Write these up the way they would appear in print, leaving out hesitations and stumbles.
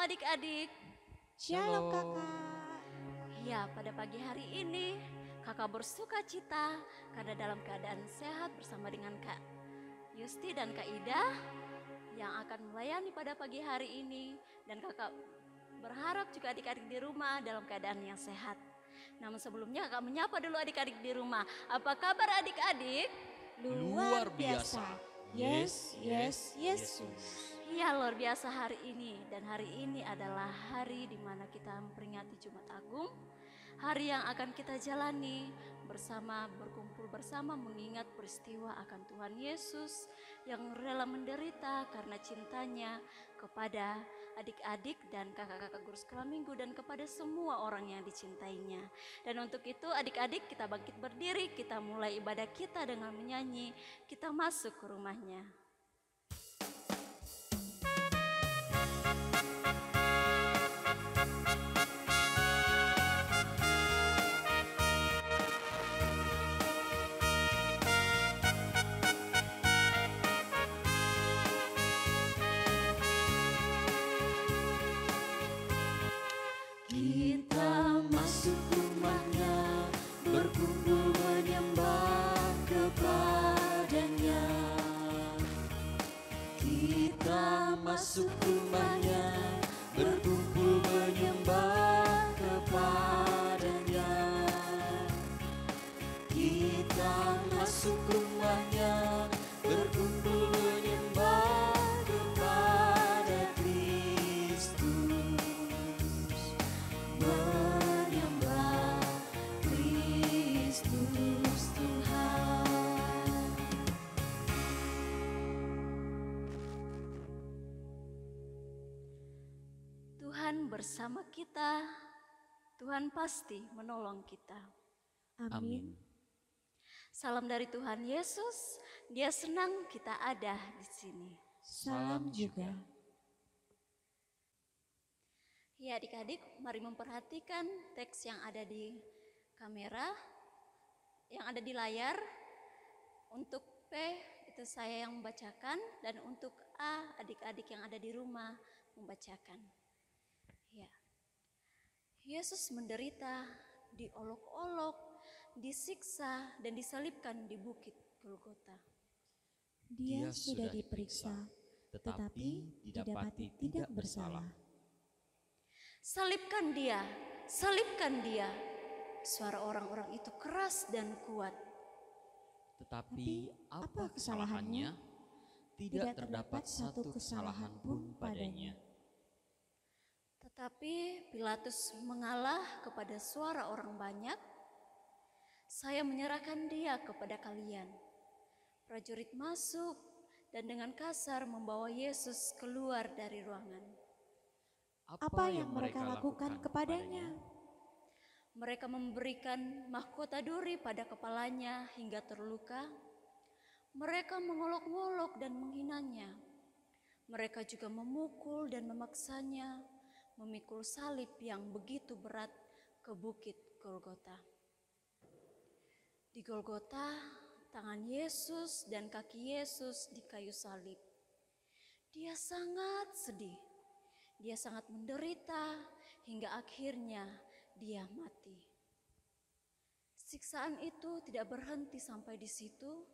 adik-adik. Shalom Shalom. kakak. Ya, pada pagi hari ini kakak bersuka cita karena dalam keadaan sehat bersama dengan Kak Yusti dan Kak Ida yang akan melayani pada pagi hari ini. Dan kakak berharap juga adik-adik di rumah dalam keadaan yang sehat. Namun sebelumnya kakak menyapa dulu adik-adik di rumah. Apa kabar adik-adik? Luar biasa. Yes, yes, Yesus. Ya, luar biasa hari ini. Dan hari ini adalah hari di mana kita memperingati Jumat Agung. Hari yang akan kita jalani bersama, berkumpul bersama mengingat peristiwa akan Tuhan Yesus yang rela menderita karena cintanya kepada adik-adik dan kakak-kakak guru sekolah minggu dan kepada semua orang yang dicintainya. Dan untuk itu adik-adik kita bangkit berdiri, kita mulai ibadah kita dengan menyanyi, kita masuk ke rumahnya. Kita masuk rumahnya, berkumpul menyembah kepadanya. Kita masuk rumahnya, berkumpul menyembah kepadanya. Kita masuk rumahnya, berkumpul menyembah kepada Kristus. Menyembah Kristus Tuhan. Tuhan bersama kita, Tuhan pasti menolong kita. Amin. Salam dari Tuhan Yesus, Dia senang kita ada di sini. Salam juga. Ya adik-adik, mari memperhatikan teks yang ada di kamera, yang ada di layar. Untuk P itu saya yang membacakan dan untuk A adik-adik yang ada di rumah membacakan. Ya. Yesus menderita, diolok-olok, disiksa dan disalibkan di bukit Golgota. Dia sudah diperiksa, tetapi didapati tidak bersalah. Salibkan dia, salibkan dia. Suara orang-orang itu keras dan kuat. Tetapi apa kesalahannya? Tidak terdapat satu kesalahan pun padanya. Tetapi Pilatus mengalah kepada suara orang banyak. Saya menyerahkan dia kepada kalian. Prajurit masuk dan dengan kasar membawa Yesus keluar dari ruangan. Apa yang mereka lakukan kepadanya? Mereka memberikan mahkota duri pada kepalanya hingga terluka. Mereka mengolok-ngolok dan menghinanya. Mereka juga memukul dan memaksanya memikul salib yang begitu berat ke bukit Golgota. Di Golgota, tangan Yesus dan kaki Yesus di kayu salib. Dia sangat sedih. Dia sangat menderita hingga akhirnya dia mati. Siksaan itu tidak berhenti sampai di situ.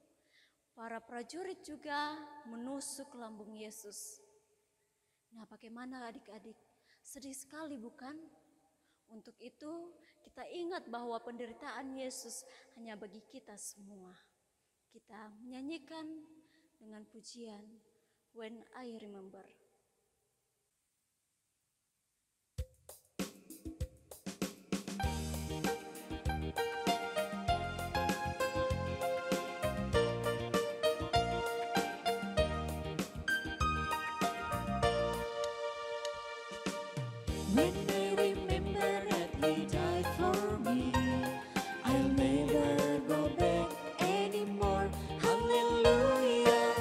Para prajurit juga menusuk lambung Yesus. Nah, bagaimana adik-adik? Sedih sekali bukan? Untuk itu kita ingat bahwa penderitaan Yesus hanya bagi kita semua. Kita menyanyikan dengan pujian When I Remember. When I remember that He died for me, I'll never go back anymore. Hallelujah.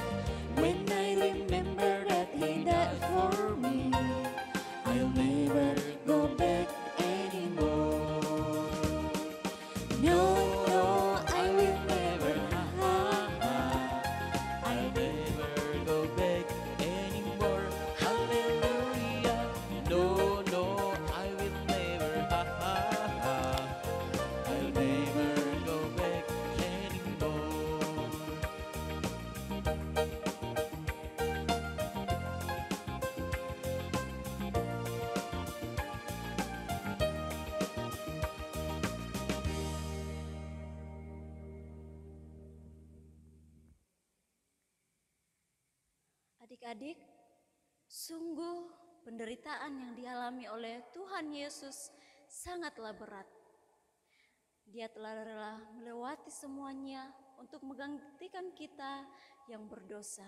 When I remember that He died for me, I'll never go back anymore. No, no, I will never, I'll never go back anymore. Hallelujah. No, adik-adik, sungguh penderitaan yang dialami oleh Tuhan Yesus sangatlah berat. Dia telah rela melewati semuanya untuk menggantikan kita yang berdosa.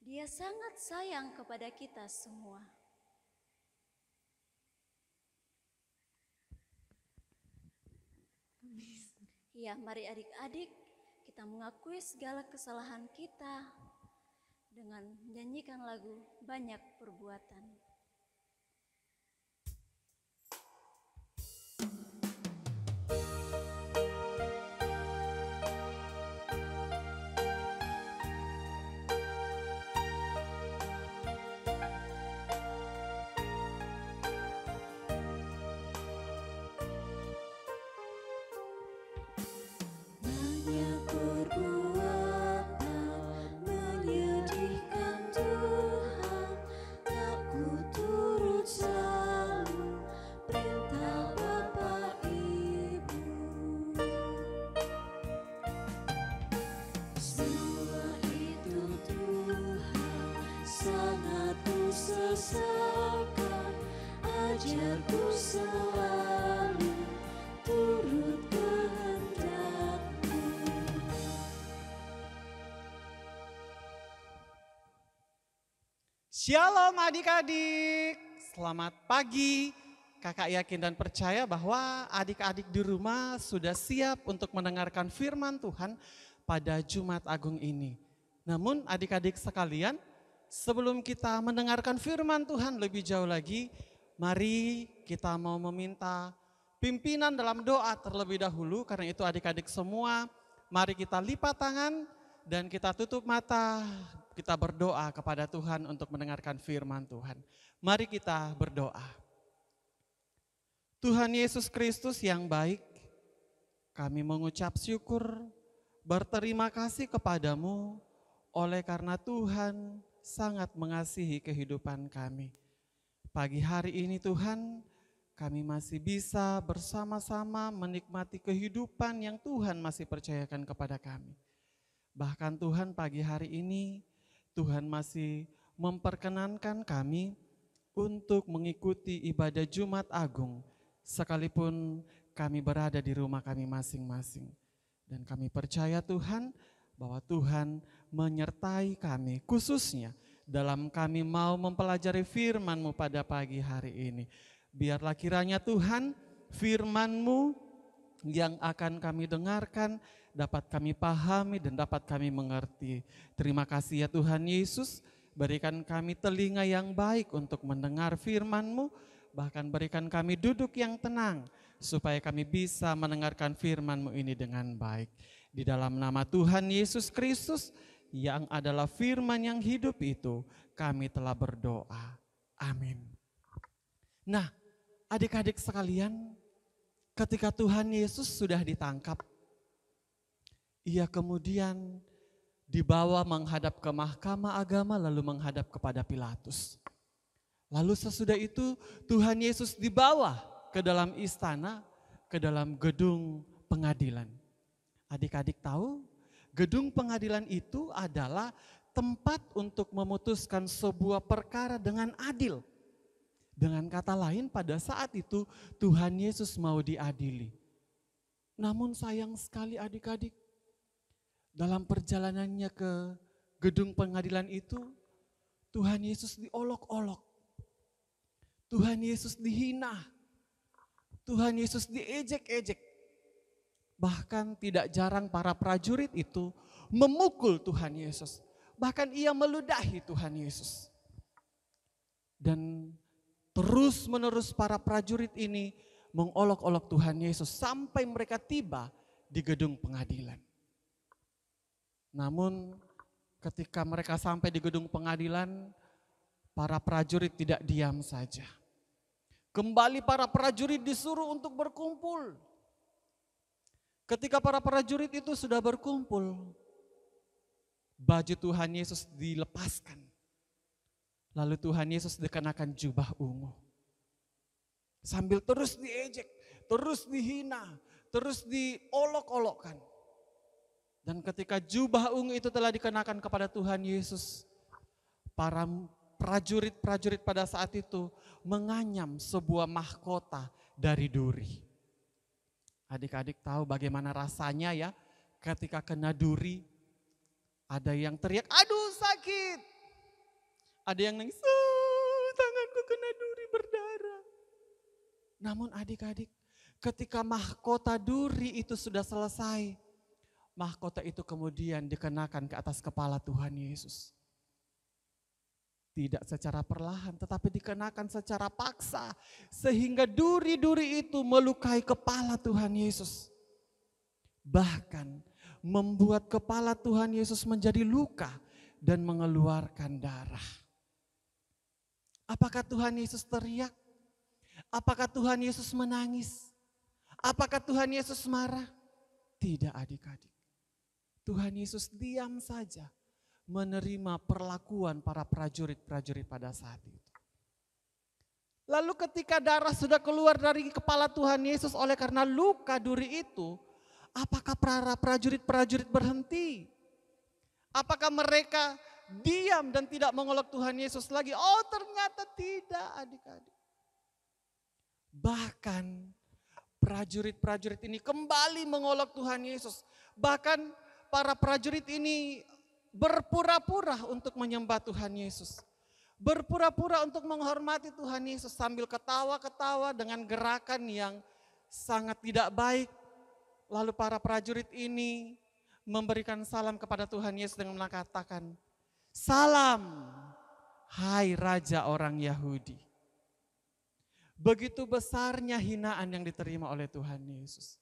Dia sangat sayang kepada kita semua. Ya, mari adik-adik kita mengakui segala kesalahan kita dengan menyanyikan lagu Banyak Perbuatan. Banyak perbuatan menyedihkan Tuhan, tak ku turut selalu perintah Bapa Ibu. Semua itu Tuhan sangat ku sesalkan, ajarku selalu turut kehendak-Mu. Shalom adik-adik, selamat pagi. Kakak yakin dan percaya bahwa adik-adik di rumah sudah siap untuk mendengarkan firman Tuhan pada Jumat Agung ini. Namun adik-adik sekalian, sebelum kita mendengarkan firman Tuhan lebih jauh lagi, mari kita mau meminta pimpinan dalam doa terlebih dahulu. Karena itu adik-adik semua, mari kita lipat tangan dan kita tutup mata. Kita berdoa kepada Tuhan untuk mendengarkan firman Tuhan. Mari kita berdoa. Tuhan Yesus Kristus yang baik, kami mengucap syukur, berterima kasih kepadamu oleh karena Tuhan sangat mengasihi kehidupan kami. Pagi hari ini Tuhan, kami masih bisa bersama-sama menikmati kehidupan yang Tuhan masih percayakan kepada kami. Bahkan Tuhan pagi hari ini, Tuhan masih memperkenankan kami untuk mengikuti ibadah Jumat Agung sekalipun kami berada di rumah kami masing-masing. Dan kami percaya Tuhan bahwa Tuhan menyertai kami khususnya dalam kami mau mempelajari firman-Mu pada pagi hari ini. Biarlah kiranya Tuhan firman-Mu yang akan kami dengarkan dapat kami pahami dan dapat kami mengerti. Terima kasih ya Tuhan Yesus, berikan kami telinga yang baik untuk mendengar firman-Mu, bahkan berikan kami duduk yang tenang, supaya kami bisa mendengarkan firman-Mu ini dengan baik. Di dalam nama Tuhan Yesus Kristus, yang adalah firman yang hidup itu, kami telah berdoa. Amin. Nah, adik-adik sekalian, ketika Tuhan Yesus sudah ditangkap, Ia kemudian dibawa menghadap ke mahkamah agama lalu menghadap kepada Pilatus. Lalu sesudah itu Tuhan Yesus dibawa ke dalam istana, ke dalam gedung pengadilan. Adik-adik tahu, gedung pengadilan itu adalah tempat untuk memutuskan sebuah perkara dengan adil. Dengan kata lain pada saat itu Tuhan Yesus mau diadili. Namun sayang sekali adik-adik, dalam perjalanannya ke gedung pengadilan itu, Tuhan Yesus diolok-olok. Tuhan Yesus dihina. Tuhan Yesus diejek-ejek. Bahkan tidak jarang para prajurit itu memukul Tuhan Yesus. Bahkan ia meludahi Tuhan Yesus. Dan terus-menerus para prajurit ini mengolok-olok Tuhan Yesus sampai mereka tiba di gedung pengadilan. Namun ketika mereka sampai di gedung pengadilan, para prajurit tidak diam saja. Kembali para prajurit disuruh untuk berkumpul. Ketika para prajurit itu sudah berkumpul, baju Tuhan Yesus dilepaskan. Lalu Tuhan Yesus dikenakan jubah ungu. Sambil terus diejek, terus dihina, terus diolok-olokkan. Dan ketika jubah ungu itu telah dikenakan kepada Tuhan Yesus, para prajurit-prajurit pada saat itu menganyam sebuah mahkota dari duri. Adik-adik tahu bagaimana rasanya ya ketika kena duri. Ada yang teriak, aduh sakit. Ada yang nangis, tanganku kena duri berdarah. Namun adik-adik, ketika mahkota duri itu sudah selesai, mahkota itu kemudian dikenakan ke atas kepala Tuhan Yesus. Tidak secara perlahan, tetapi dikenakan secara paksa. Sehingga duri-duri itu melukai kepala Tuhan Yesus. Bahkan membuat kepala Tuhan Yesus menjadi luka dan mengeluarkan darah. Apakah Tuhan Yesus teriak? Apakah Tuhan Yesus menangis? Apakah Tuhan Yesus marah? Tidak adik-adik. Tuhan Yesus diam saja menerima perlakuan para prajurit-prajurit pada saat itu. Lalu ketika darah sudah keluar dari kepala Tuhan Yesus oleh karena luka duri itu, apakah para prajurit-prajurit berhenti? Apakah mereka diam dan tidak mengolok Tuhan Yesus lagi? Oh ternyata tidak adik-adik. Bahkan prajurit-prajurit ini kembali mengolok Tuhan Yesus. Bahkan para prajurit ini berpura-pura untuk menyembah Tuhan Yesus. Berpura-pura untuk menghormati Tuhan Yesus sambil ketawa-ketawa dengan gerakan yang sangat tidak baik. Lalu para prajurit ini memberikan salam kepada Tuhan Yesus dengan mengatakan, salam, hai Raja orang Yahudi. Begitu besarnya hinaan yang diterima oleh Tuhan Yesus.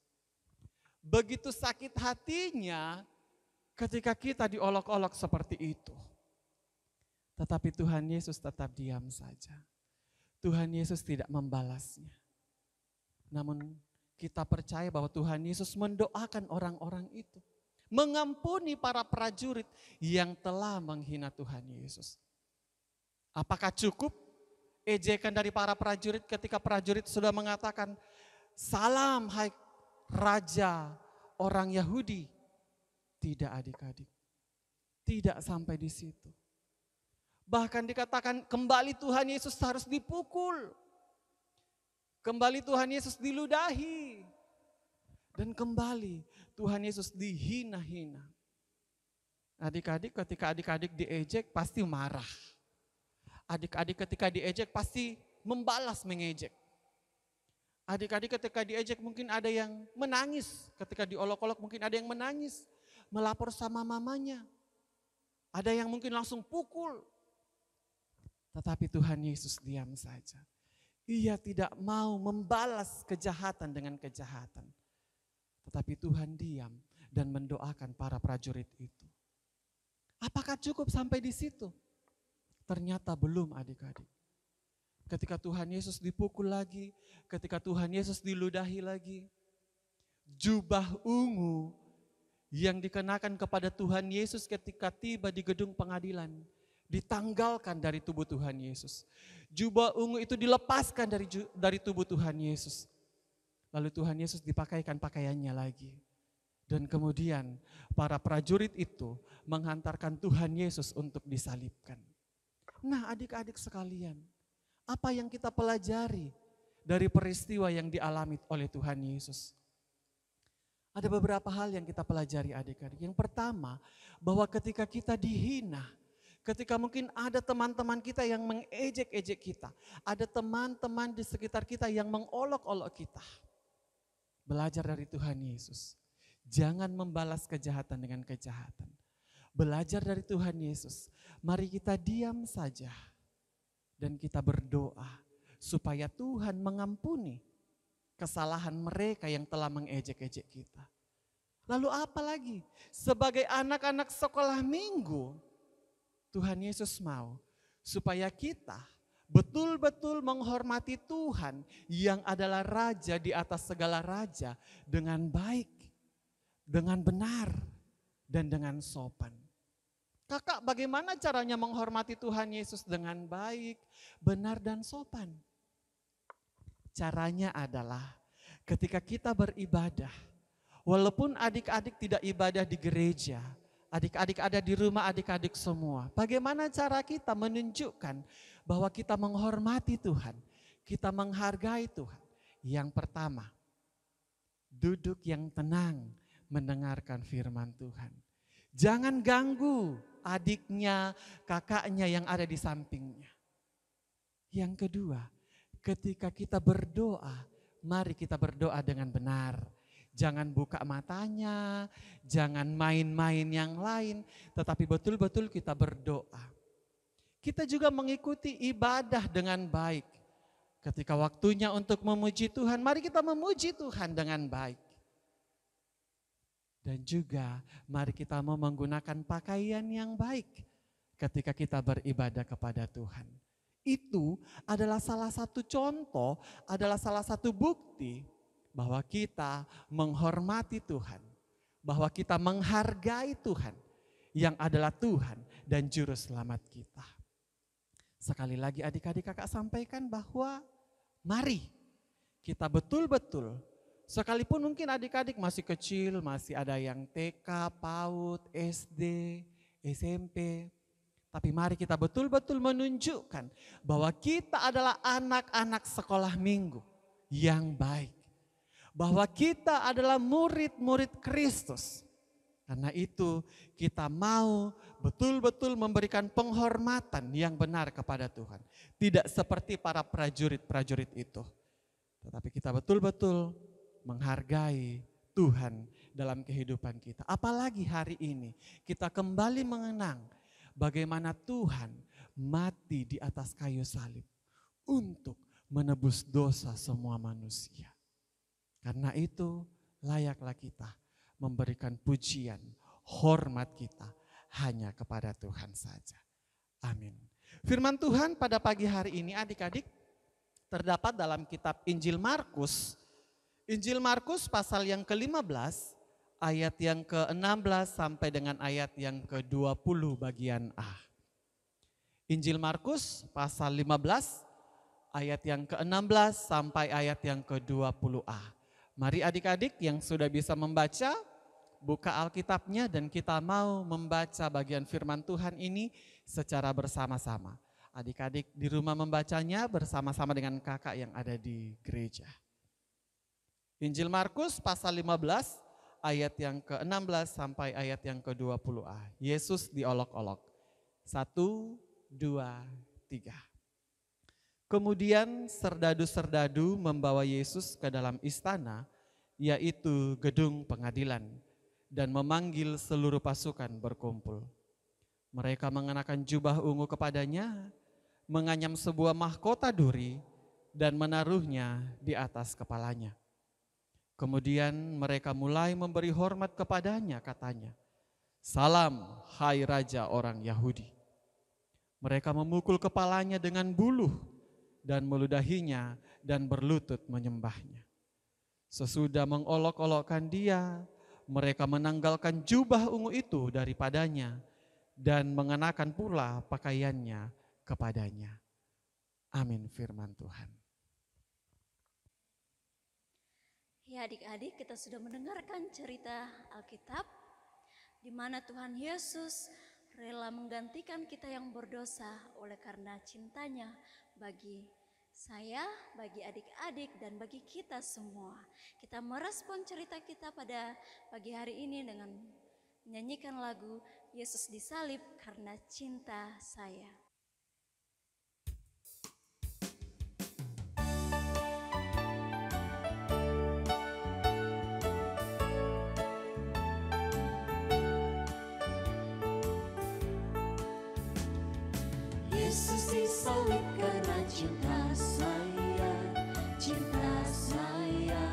Begitu sakit hatinya ketika kita diolok-olok seperti itu. Tetapi Tuhan Yesus tetap diam saja. Tuhan Yesus tidak membalasnya. Namun kita percaya bahwa Tuhan Yesus mendoakan orang-orang itu. Mengampuni para prajurit yang telah menghina Tuhan Yesus. Apakah cukup ejekan dari para prajurit ketika prajurit sudah mengatakan, salam hai Raja orang Yahudi? Tidak adik-adik. Tidak sampai di situ. Bahkan dikatakan kembali Tuhan Yesus harus dipukul. Kembali Tuhan Yesus diludahi. Dan kembali Tuhan Yesus dihina-hina. Adik-adik ketika adik-adik diejek pasti marah. Adik-adik ketika diejek pasti membalas mengejek. Adik-adik ketika diejek mungkin ada yang menangis. Ketika diolok-olok mungkin ada yang menangis. Melapor sama mamanya. Ada yang mungkin langsung pukul. Tetapi Tuhan Yesus diam saja. Ia tidak mau membalas kejahatan dengan kejahatan. Tetapi Tuhan diam dan mendoakan para prajurit itu. Apakah cukup sampai di situ? Ternyata belum adik-adik. Ketika Tuhan Yesus dipukul lagi, ketika Tuhan Yesus diludahi lagi, jubah ungu yang dikenakan kepada Tuhan Yesus ketika tiba di gedung pengadilan, ditanggalkan dari tubuh Tuhan Yesus. Jubah ungu itu dilepaskan dari tubuh Tuhan Yesus. Lalu Tuhan Yesus dipakaikan pakaiannya lagi. Dan kemudian para prajurit itu menghantarkan Tuhan Yesus untuk disalibkan. Nah adik-adik sekalian, apa yang kita pelajari dari peristiwa yang dialami oleh Tuhan Yesus? Ada beberapa hal yang kita pelajari adik-adik. Yang pertama, bahwa ketika kita dihina, ketika mungkin ada teman-teman kita yang mengejek-ejek kita, ada teman-teman di sekitar kita yang mengolok-olok kita. Belajar dari Tuhan Yesus. Jangan membalas kejahatan dengan kejahatan. Belajar dari Tuhan Yesus. Mari kita diam saja dan kita berdoa supaya Tuhan mengampuni kesalahan mereka yang telah mengejek-ejek kita. Lalu apa lagi? Sebagai anak-anak sekolah minggu, Tuhan Yesus mau supaya kita betul-betul menghormati Tuhan yang adalah Raja di atas segala raja dengan baik, dengan benar, dan dengan sopan. Kakak, bagaimana caranya menghormati Tuhan Yesus dengan baik, benar, dan sopan? Caranya adalah ketika kita beribadah, walaupun adik-adik tidak ibadah di gereja, Adik-adik ada di rumah, adik-adik semua. Bagaimana cara kita menunjukkan bahwa kita menghormati Tuhan, kita menghargai Tuhan? Yang pertama, duduk yang tenang mendengarkan firman Tuhan. Jangan ganggu adiknya, kakaknya yang ada di sampingnya. Yang kedua, ketika kita berdoa, mari kita berdoa dengan benar. Jangan buka matanya, jangan main-main yang lain, tetapi betul-betul kita berdoa. Kita juga mengikuti ibadah dengan baik. Ketika waktunya untuk memuji Tuhan, mari kita memuji Tuhan dengan baik. Dan juga mari kita mau menggunakan pakaian yang baik ketika kita beribadah kepada Tuhan. Itu adalah salah satu contoh, adalah salah satu bukti bahwa kita menghormati Tuhan, bahwa kita menghargai Tuhan yang adalah Tuhan dan Juru Selamat kita. Sekali lagi adik-adik kakak sampaikan bahwa mari kita betul-betul, sekalipun mungkin adik-adik masih kecil, masih ada yang TK, PAUD, SD, SMP, tapi mari kita betul-betul menunjukkan bahwa kita adalah anak-anak sekolah minggu yang baik. Bahwa kita adalah murid-murid Kristus. Karena itu kita mau betul-betul memberikan penghormatan yang benar kepada Tuhan. Tidak seperti para prajurit-prajurit itu. Tetapi kita betul-betul menghargai Tuhan dalam kehidupan kita. Apalagi hari ini kita kembali mengenang bagaimana Tuhan mati di atas kayu salib untuk menebus dosa semua manusia. Karena itu layaklah kita memberikan pujian, hormat kita hanya kepada Tuhan saja. Amin. Firman Tuhan pada pagi hari ini adik-adik terdapat dalam kitab Injil Markus. Injil Markus pasal yang ke-15 ayat yang ke-16 sampai dengan ayat yang ke-20 bagian A. Injil Markus pasal 15 ayat yang ke-16 sampai ayat yang ke-20A. Mari adik-adik yang sudah bisa membaca, buka Alkitabnya dan kita mau membaca bagian firman Tuhan ini secara bersama-sama. Adik-adik di rumah membacanya bersama-sama dengan kakak yang ada di gereja. Injil Markus pasal 15 ayat yang ke-16 sampai ayat yang ke-20a. Yesus diolok-olok. 1, 2, 3. Kemudian serdadu-serdadu membawa Yesus ke dalam istana, yaitu gedung pengadilan, dan memanggil seluruh pasukan berkumpul. Mereka mengenakan jubah ungu kepadanya, menganyam sebuah mahkota duri, dan menaruhnya di atas kepalanya. Kemudian mereka mulai memberi hormat kepadanya, katanya, "Salam, hai Raja orang Yahudi." Mereka memukul kepalanya dengan buluh dan meludahinya dan berlutut menyembahnya. Sesudah mengolok-olokkan dia, mereka menanggalkan jubah ungu itu daripadanya dan mengenakan pula pakaiannya kepadanya. Amin firman Tuhan. Ya adik-adik, kita sudah mendengarkan cerita Alkitab di mana Tuhan Yesus rela menggantikan kita yang berdosa oleh karena cintanya bagi saya, bagi adik-adik, dan bagi kita semua. Kita merespon cerita kita pada pagi hari ini dengan menyanyikan lagu Yesus disalib karena cinta saya. Yesus disalib karena cinta saya, cinta saya,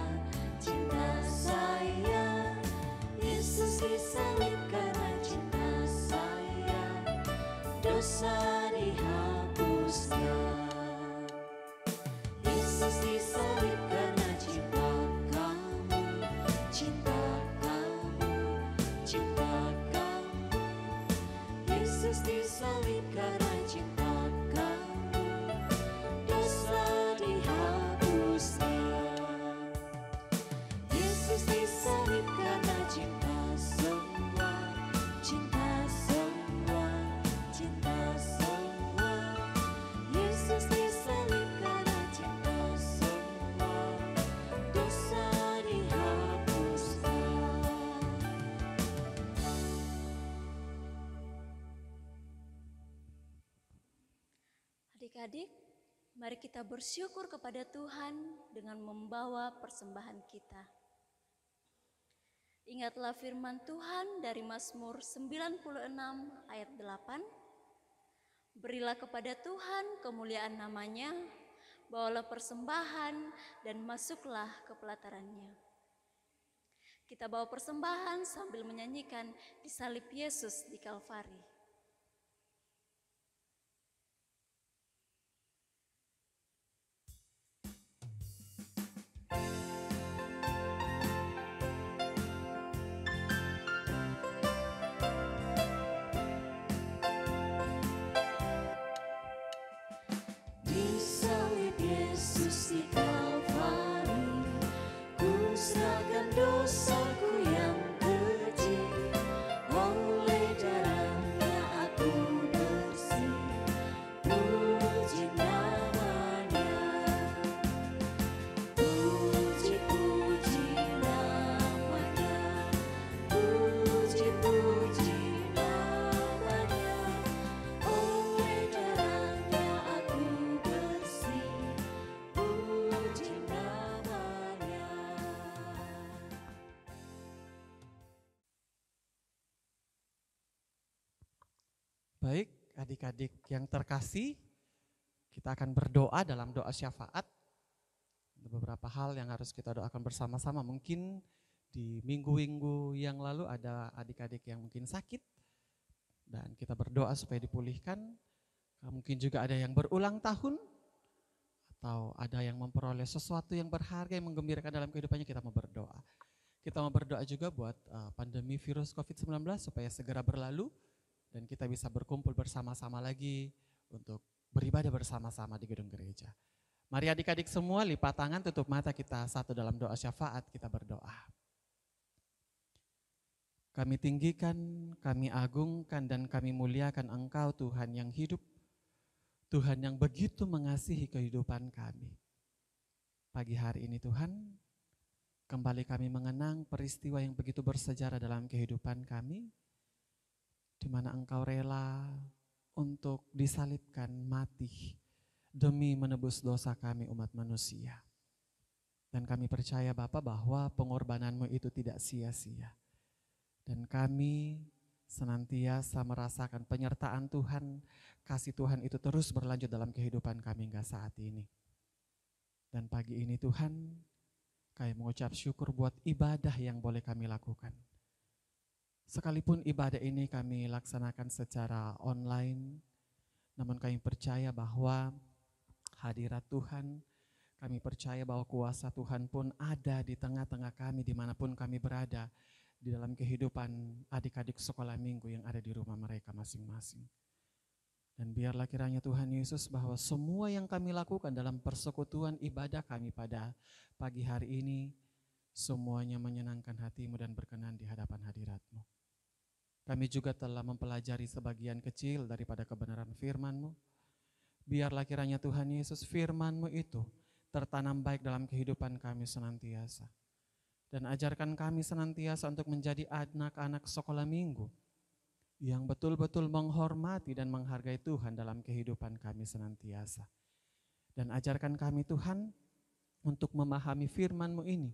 cinta saya. Yesus disalib karena cinta saya, dosa dihapusnya. Yesus disalib karena cinta kamu, cinta kamu, cinta kamu. Yesus disalib karena cinta kamu, dosa Adik-adik, mari kita bersyukur kepada Tuhan dengan membawa persembahan kita. Ingatlah firman Tuhan dari Mazmur 96 ayat 8. Berilah kepada Tuhan kemuliaan namanya, bawalah persembahan dan masuklah ke pelatarannya. Kita bawa persembahan sambil menyanyikan di salib Yesus di Kalvari. Dosaku yang keji, oleh darahnya aku bersih. Puji namanya, puji namanya, puji namanya. Oleh darahnya aku bersih. Puji namanya. Baik, adik-adik yang terkasih, kita akan berdoa dalam doa syafaat. Ada beberapa hal yang harus kita doakan bersama-sama. Mungkin di minggu-minggu yang lalu ada adik-adik yang mungkin sakit, dan kita berdoa supaya dipulihkan. Mungkin juga ada yang berulang tahun, atau ada yang memperoleh sesuatu yang berharga yang menggembirakan dalam kehidupannya, kita mau berdoa. Kita mau berdoa juga buat pandemi virus COVID-19 supaya segera berlalu, dan kita bisa berkumpul bersama-sama lagi untuk beribadah bersama-sama di gedung gereja. Mari adik-adik semua lipat tangan, tutup mata, kita satu dalam doa syafaat, kita berdoa. Kami tinggikan, kami agungkan, dan kami muliakan Engkau Tuhan yang hidup, Tuhan yang begitu mengasihi kehidupan kami. Pagi hari ini Tuhan, kembali kami mengenang peristiwa yang begitu bersejarah dalam kehidupan kami, di mana Engkau rela untuk disalibkan, mati demi menebus dosa kami umat manusia. Dan kami percaya Bapa bahwa pengorbanan-Mu itu tidak sia-sia. Dan kami senantiasa merasakan penyertaan Tuhan, kasih Tuhan itu terus berlanjut dalam kehidupan kami hingga saat ini. Dan pagi ini Tuhan, kami mengucap syukur buat ibadah yang boleh kami lakukan. Sekalipun ibadah ini kami laksanakan secara online, namun kami percaya bahwa hadirat Tuhan, kami percaya bahwa kuasa Tuhan pun ada di tengah-tengah kami dimanapun kami berada, di dalam kehidupan adik-adik sekolah minggu yang ada di rumah mereka masing-masing. Dan biarlah kiranya Tuhan Yesus bahwa semua yang kami lakukan dalam persekutuan ibadah kami pada pagi hari ini, semuanya menyenangkan hati-Mu dan berkenan di hadapan hadirat-Mu. Kami juga telah mempelajari sebagian kecil daripada kebenaran firman-Mu. Biarlah kiranya Tuhan Yesus firman-Mu itu tertanam baik dalam kehidupan kami senantiasa. Dan ajarkan kami senantiasa untuk menjadi anak-anak sekolah minggu yang betul-betul menghormati dan menghargai Tuhan dalam kehidupan kami senantiasa. Dan ajarkan kami Tuhan untuk memahami firman-Mu ini.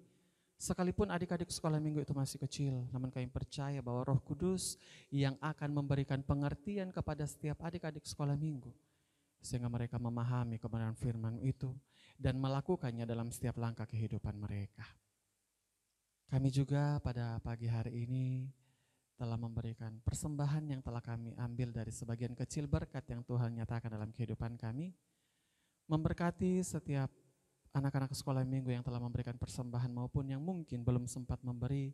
Sekalipun adik-adik sekolah minggu itu masih kecil, namun kami percaya bahwa Roh Kudus yang akan memberikan pengertian kepada setiap adik-adik sekolah minggu, sehingga mereka memahami kebenaran firman itu dan melakukannya dalam setiap langkah kehidupan mereka. Kami juga pada pagi hari ini telah memberikan persembahan yang telah kami ambil dari sebagian kecil berkat yang Tuhan nyatakan dalam kehidupan kami, memberkati setiap anak-anak sekolah minggu yang telah memberikan persembahan maupun yang mungkin belum sempat memberi.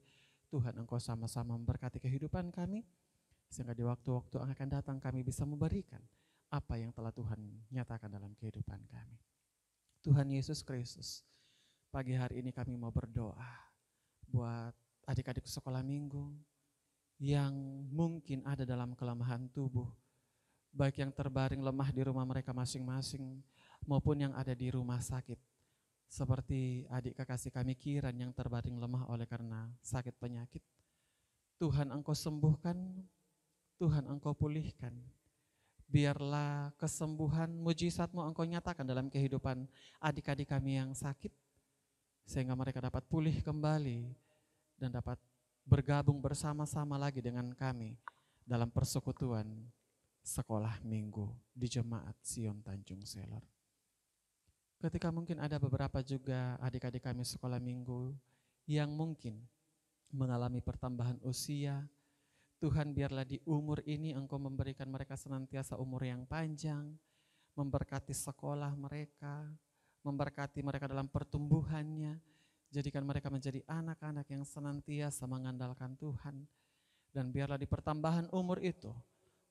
Tuhan, Engkau sama-sama memberkati kehidupan kami, sehingga di waktu-waktu yang akan datang kami bisa memberikan apa yang telah Tuhan nyatakan dalam kehidupan kami. Tuhan Yesus Kristus, pagi hari ini kami mau berdoa buat adik-adik sekolah minggu yang mungkin ada dalam kelemahan tubuh, baik yang terbaring lemah di rumah mereka masing-masing maupun yang ada di rumah sakit. Seperti adik kekasih kami Kiran yang terbaring lemah oleh karena sakit penyakit. Tuhan, Engkau sembuhkan, Tuhan Engkau pulihkan. biarlah kesembuhan mujizat-Mu Engkau nyatakan dalam kehidupan adik-adik kami yang sakit, sehingga mereka dapat pulih kembali dan dapat bergabung bersama-sama lagi dengan kami dalam persekutuan sekolah minggu di Jemaat Sion Tanjung Selor. Ketika mungkin ada beberapa juga adik-adik kami sekolah minggu yang mungkin mengalami pertambahan usia, Tuhan biarlah di umur ini Engkau memberikan mereka senantiasa umur yang panjang, memberkati sekolah mereka, memberkati mereka dalam pertumbuhannya, jadikan mereka menjadi anak-anak yang senantiasa mengandalkan Tuhan. Dan biarlah di pertambahan umur itu,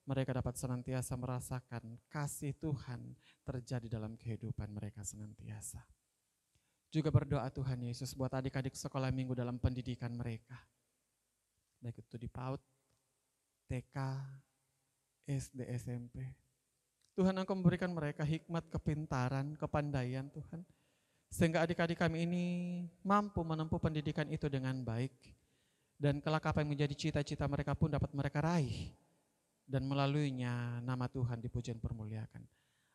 mereka dapat senantiasa merasakan kasih Tuhan terjadi dalam kehidupan mereka senantiasa. Juga berdoa Tuhan Yesus buat adik-adik sekolah minggu dalam pendidikan mereka. Baik itu di PAUD, TK, SD, SMP. Tuhan Engkau memberikan mereka hikmat, kepintaran, kepandaian Tuhan. Sehingga adik-adik kami ini mampu menempuh pendidikan itu dengan baik. Dan kelak apa yang menjadi cita-cita mereka pun dapat mereka raih. Dan melaluinya nama Tuhan dipuji dan permuliakan.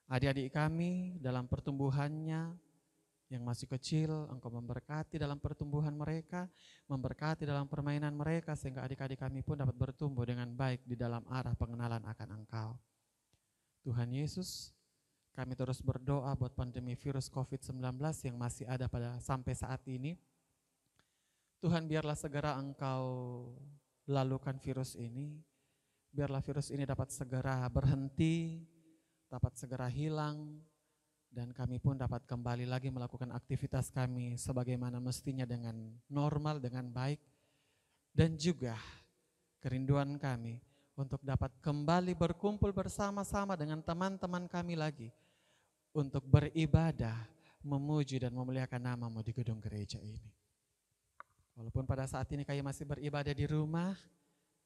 Adik-adik kami dalam pertumbuhannya yang masih kecil, Engkau memberkati dalam pertumbuhan mereka, memberkati dalam permainan mereka, sehingga adik-adik kami pun dapat bertumbuh dengan baik di dalam arah pengenalan akan Engkau. Tuhan Yesus, kami terus berdoa buat pandemi virus COVID-19 yang masih ada sampai saat ini. Tuhan biarlah segera Engkau lalukan virus ini, biarlah virus ini dapat segera berhenti, dapat segera hilang, dan kami pun dapat kembali lagi melakukan aktivitas kami sebagaimana mestinya dengan normal, dengan baik. Dan juga kerinduan kami untuk dapat kembali berkumpul bersama-sama dengan teman-teman kami lagi untuk beribadah, memuji dan memuliakan nama-Mu di gedung gereja ini. Walaupun pada saat ini kami masih beribadah di rumah,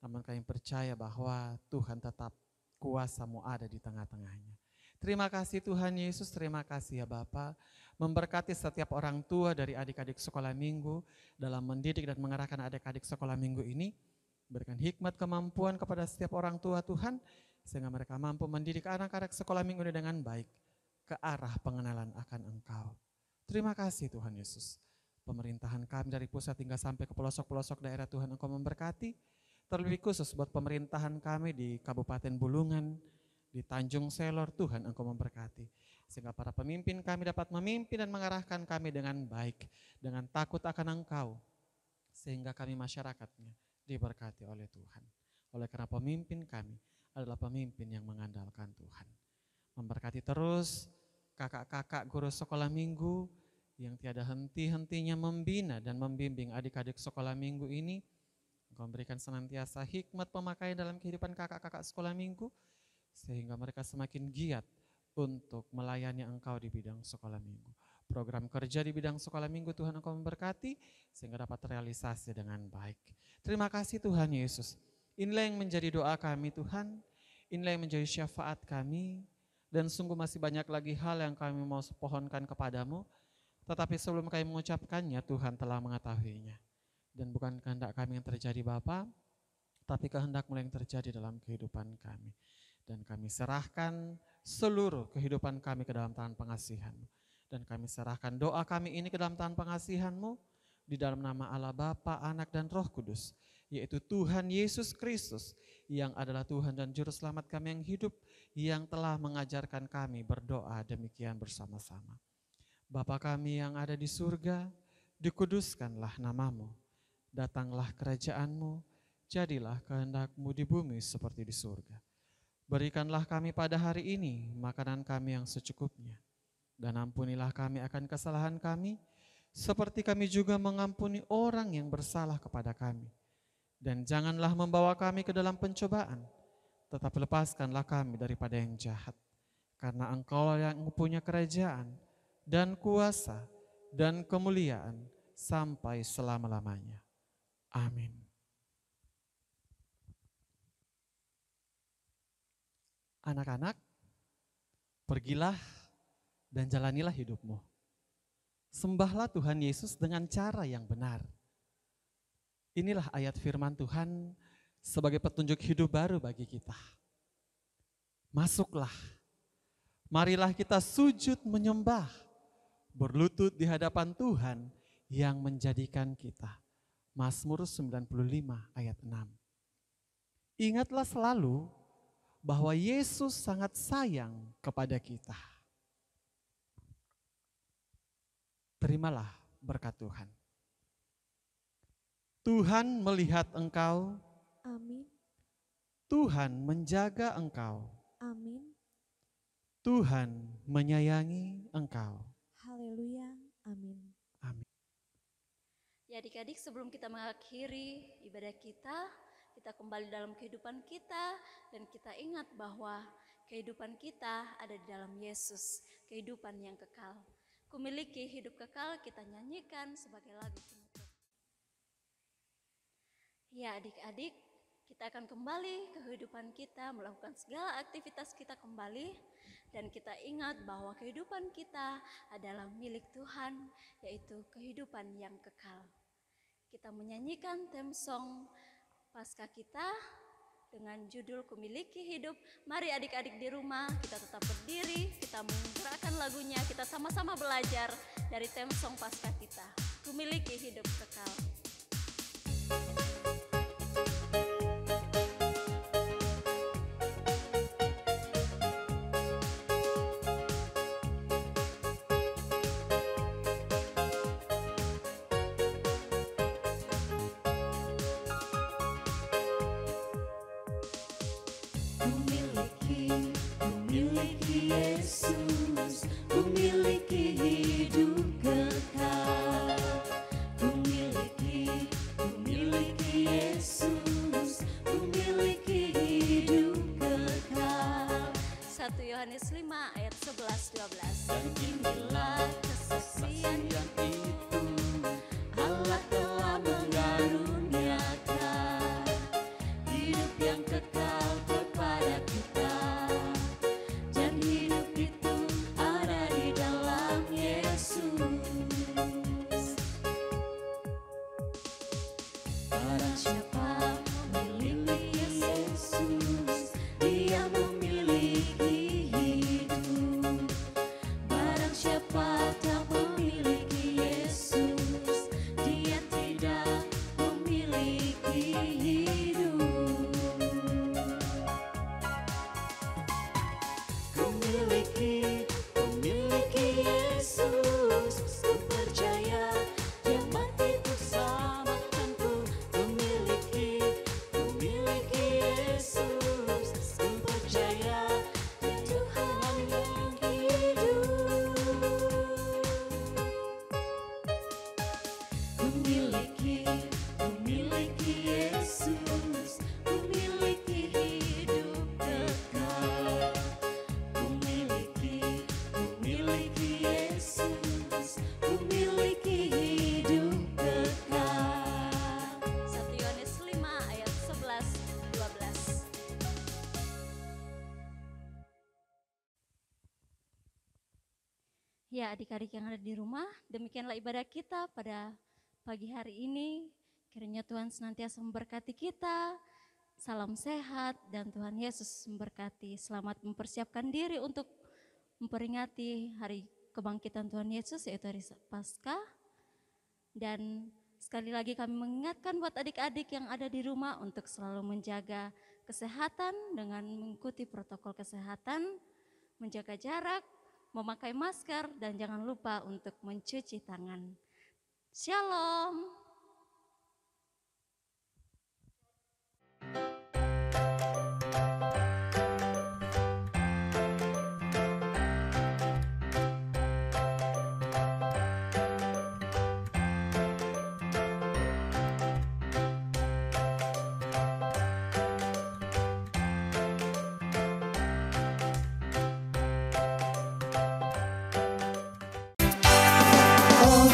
namun kami percaya bahwa Tuhan tetap kuasa-Mu ada di tengah-tengahnya. Terima kasih Tuhan Yesus, terima kasih ya Bapa. Memberkati setiap orang tua dari adik-adik sekolah minggu dalam mendidik dan mengarahkan adik-adik sekolah minggu ini. Berikan hikmat kemampuan kepada setiap orang tua Tuhan, sehingga mereka mampu mendidik anak-anak sekolah minggu ini dengan baik ke arah pengenalan akan Engkau. Terima kasih Tuhan Yesus. Pemerintahan kami dari pusat hingga sampai ke pelosok-pelosok daerah Tuhan Engkau memberkati. Terlebih khusus buat pemerintahan kami di Kabupaten Bulungan, di Tanjung Selor, Tuhan Engkau memberkati. Sehingga para pemimpin kami dapat memimpin dan mengarahkan kami dengan baik, dengan takut akan Engkau. Sehingga kami masyarakatnya diberkati oleh Tuhan. Oleh karena pemimpin kami adalah pemimpin yang mengandalkan Tuhan. Memberkati terus kakak-kakak guru sekolah minggu yang tiada henti-hentinya membina dan membimbing adik-adik sekolah minggu ini. Engkau berikan senantiasa hikmat pemakaian dalam kehidupan kakak-kakak sekolah minggu, sehingga mereka semakin giat untuk melayani Engkau di bidang sekolah minggu. Program kerja di bidang sekolah minggu Tuhan Engkau memberkati, sehingga dapat terrealisasi dengan baik. Terima kasih Tuhan Yesus. Inilah yang menjadi doa kami Tuhan, inilah yang menjadi syafaat kami, dan sungguh masih banyak lagi hal yang kami mau pohonkan kepadamu, tetapi sebelum kami mengucapkannya Tuhan telah mengetahuinya. Dan bukan kehendak kami yang terjadi Bapa, tapi kehendak-Mu yang terjadi dalam kehidupan kami. Dan kami serahkan seluruh kehidupan kami ke dalam tangan pengasihan-Mu. Dan kami serahkan doa kami ini ke dalam tangan pengasihan-Mu, di dalam nama Allah Bapa, Anak dan Roh Kudus, yaitu Tuhan Yesus Kristus, yang adalah Tuhan dan Juru Selamat kami yang hidup, yang telah mengajarkan kami berdoa demikian bersama-sama. Bapa kami yang ada di surga, dikuduskanlah nama-Mu, datanglah kerajaan-Mu, jadilah kehendak-Mu di bumi seperti di surga. Berikanlah kami pada hari ini makanan kami yang secukupnya, dan ampunilah kami akan kesalahan kami, seperti kami juga mengampuni orang yang bersalah kepada kami. Dan janganlah membawa kami ke dalam pencobaan, tetapi lepaskanlah kami daripada yang jahat. Karena Engkau yang mempunyai kerajaan dan kuasa dan kemuliaan sampai selama-lamanya. Amin. Anak-anak, pergilah dan jalanilah hidupmu. Sembahlah Tuhan Yesus dengan cara yang benar. Inilah ayat firman Tuhan sebagai petunjuk hidup baru bagi kita. Masuklah, marilah kita sujud menyembah, berlutut di hadapan Tuhan yang menjadikan kita. Mazmur 95 ayat 6. Ingatlah selalu bahwa Yesus sangat sayang kepada kita. Terimalah berkat Tuhan. Tuhan melihat engkau, Amin. Tuhan menjaga engkau, Amin. Tuhan menyayangi engkau. Haleluya. Amin. Amin. Ya adik-adik, sebelum kita mengakhiri ibadah kita kembali dalam kehidupan kita dan kita ingat bahwa kehidupan kita ada di dalam Yesus, kehidupan yang kekal. Kumiliki hidup kekal, kita nyanyikan sebagai lagu penutup. Ya adik-adik, kita akan kembali ke kehidupan kita, melakukan segala aktivitas kita kembali. Dan kita ingat bahwa kehidupan kita adalah milik Tuhan, yaitu kehidupan yang kekal. Kita menyanyikan theme song Paskah kita dengan judul Kumiliki Hidup. Mari adik-adik di rumah kita tetap berdiri, kita menggerakkan lagunya, kita sama-sama belajar dari theme song Paskah kita. Kumiliki hidup kekal. Kumiliki Yesus, kumiliki hidup kekal. Kumiliki Yesus, kumiliki hidup kekal. 1 Yohanes 5 ayat 11-12. Dan inilah kesaksian yang itu, Allah telah mengaruniakan hidup yang kekal kepada kita. Dan hidup itu ada di dalam Yesus. Barang siapa memiliki Yesus, dia memiliki hidup. Barang siapa tak memiliki Yesus, dia tidak memiliki hidup. Kumiliki Yesus, ku percaya Dia mati bersamakanku. Kumiliki Yesus, ku percaya Dia Tuhan yang hidup. Kumiliki Yesus, kumiliki hidup kekal. Kumiliki Yesus, kumiliki hidup kekal. 1 Yohanes 5 ayat 11-12. Ya adik-adik yang ada di rumah, demikianlah ibadah kita pada pagi hari ini. Kiranya Tuhan senantiasa memberkati kita. Salam sehat dan Tuhan Yesus memberkati. Selamat mempersiapkan diri untuk memperingati hari kebangkitan Tuhan Yesus, yaitu hari Paskah. Dan sekali lagi kami mengingatkan buat adik-adik yang ada di rumah untuk selalu menjaga kesehatan dengan mengikuti protokol kesehatan, menjaga jarak, memakai masker, dan jangan lupa untuk mencuci tangan. Shalom. Oh,